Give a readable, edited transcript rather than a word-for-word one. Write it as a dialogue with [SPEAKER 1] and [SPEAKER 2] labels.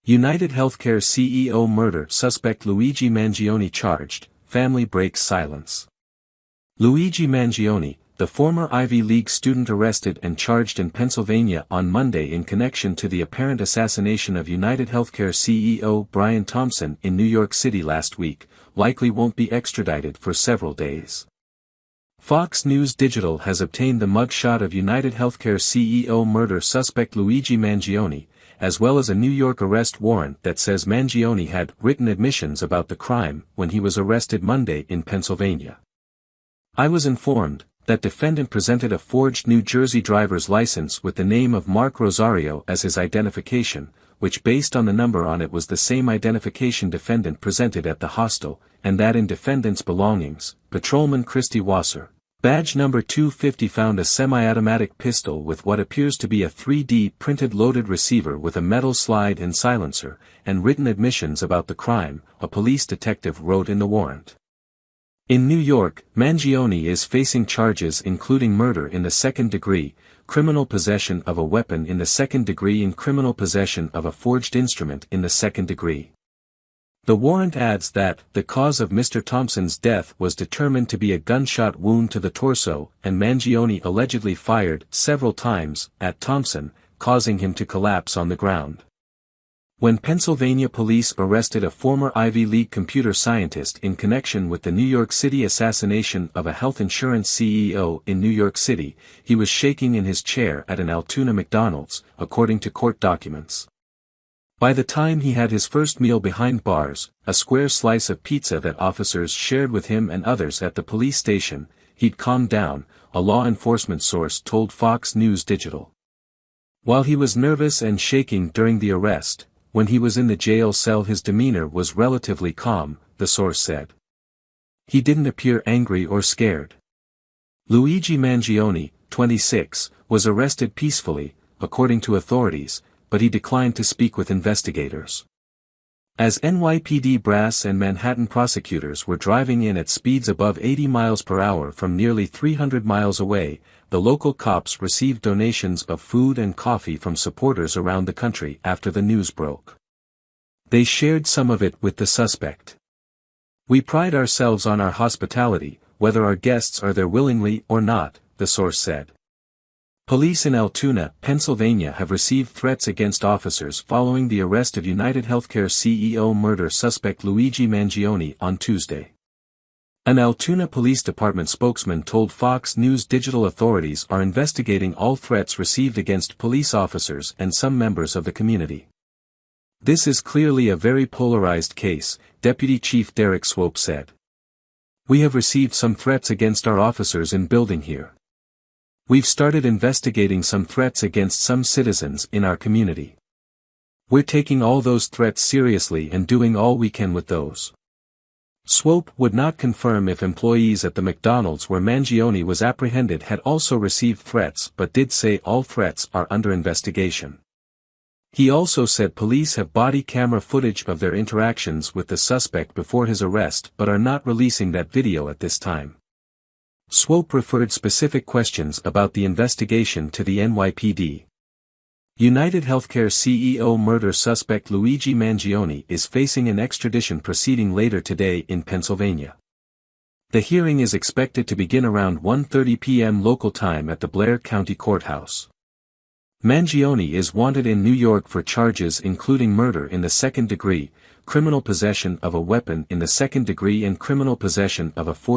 [SPEAKER 1] UnitedHealthcare CEO murder suspect Luigi Mangione charged, family breaks silence. Luigi Mangione, the former Ivy League student arrested and charged in Pennsylvania on Monday in connection to the apparent assassination of UnitedHealthcare CEO Brian Thompson in New York City last week, likely won't be extradited for several days. Fox News Digital has obtained the mugshot of UnitedHealthcare CEO murder suspect Luigi Mangione, as well as a New York arrest warrant that says Mangione had written admissions about the crime when he was arrested Monday in Pennsylvania. I was informed that defendant presented a forged New Jersey driver's license with the name of Mark Rosario as his identification, which based on the number on it was the same identification defendant presented at the hostel, and that in defendant's belongings, Patrolman Christy Wasser, badge number 250, found a semi-automatic pistol with what appears to be a 3D printed loaded receiver with a metal slide and silencer, and written admissions about the crime, a police detective wrote in the warrant. In New York, Mangione is facing charges including murder in the second degree, criminal possession of a weapon in the second degree and criminal possession of a forged instrument in the second degree. The warrant adds that the cause of Mr. Thompson's death was determined to be a gunshot wound to the torso, and Mangione allegedly fired several times at Thompson, causing him to collapse on the ground. When Pennsylvania police arrested a former Ivy League computer scientist in connection with the New York City assassination of a health insurance CEO in New York City, he was shaking in his chair at an Altoona McDonald's, according to court documents. By the time he had his first meal behind bars, a square slice of pizza that officers shared with him and others at the police station, he'd calmed down, a law enforcement source told Fox News Digital. While he was nervous and shaking during the arrest, when he was in the jail cell his demeanor was relatively calm, the source said. He didn't appear angry or scared. Luigi Mangione, 26, was arrested peacefully, according to authorities, but he declined to speak with investigators. As NYPD brass and Manhattan prosecutors were driving in at speeds above 80 miles per hour from nearly 300 miles away, the local cops received donations of food and coffee from supporters around the country after the news broke. They shared some of it with the suspect. "We pride ourselves on our hospitality, whether our guests are there willingly or not," the source said. Police in Altoona, Pennsylvania have received threats against officers following the arrest of UnitedHealthcare CEO murder suspect Luigi Mangione on Tuesday. An Altoona Police Department spokesman told Fox News Digital authorities are investigating all threats received against police officers and some members of the community. "This is clearly a very polarized case," Deputy Chief Derek Swope said. "We have received some threats against our officers in building here. We've started investigating some threats against some citizens in our community. We're taking all those threats seriously and doing all we can with those." Swope would not confirm if employees at the McDonald's where Mangione was apprehended had also received threats but did say all threats are under investigation. He also said police have body camera footage of their interactions with the suspect before his arrest but are not releasing that video at this time. Swope referred specific questions about the investigation to the NYPD. UnitedHealthcare CEO murder suspect Luigi Mangione is facing an extradition proceeding later today in Pennsylvania. The hearing is expected to begin around 1:30 p.m. local time at the Blair County Courthouse. Mangione is wanted in New York for charges including murder in the second degree, criminal possession of a weapon in the second degree and criminal possession of a